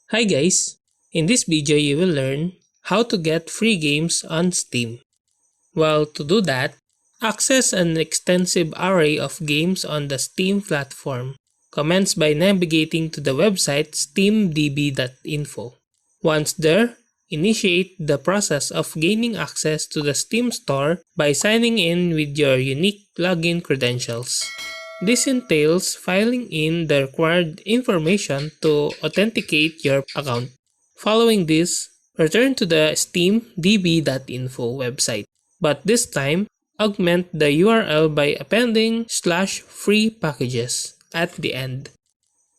Hi guys! In this video you will learn how to get free games on Steam. Well, to do that, access an extensive array of games on the Steam platform. Commence by navigating to the website steamdb.info. Once there, initiate the process of gaining access to the Steam store by signing in with your unique login credentials. This entails filing in the required information to authenticate your account. Following this, return to the steamdb.info website, but this time, augment the URL by appending /free packages at the end.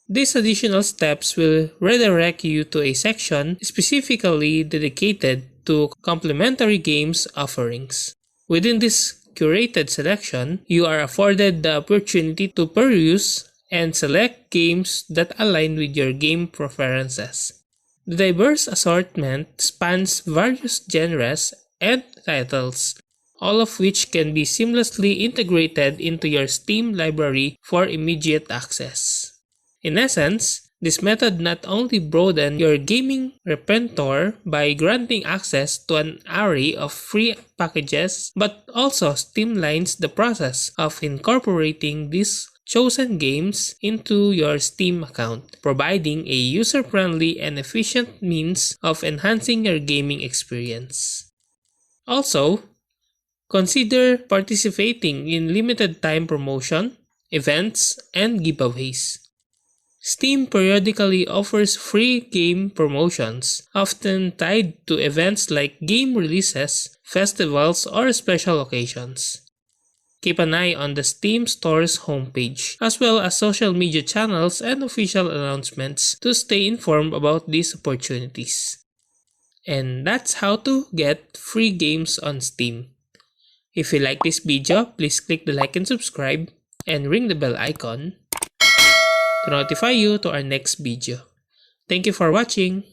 These additional steps will redirect you to a section specifically dedicated to complimentary games offerings. Within this curated selection, you are afforded the opportunity to peruse and select games that align with your game preferences. The diverse assortment spans various genres and titles, all of which can be seamlessly integrated into your Steam library for immediate access. In essence, this method not only broadens your gaming repertoire by granting access to an array of free packages, but also streamlines the process of incorporating these chosen games into your Steam account, providing a user-friendly and efficient means of enhancing your gaming experience. Also, consider participating in limited time promotion, events, and giveaways. Steam periodically offers free game promotions, often tied to events like game releases, festivals, or special occasions. Keep an eye on the Steam Store's homepage, as well as social media channels and official announcements to stay informed about these opportunities. And that's how to get free games on Steam. If you like this video, please click the like and subscribe, and ring the bell icon to notify you to our next video. Thank you for watching.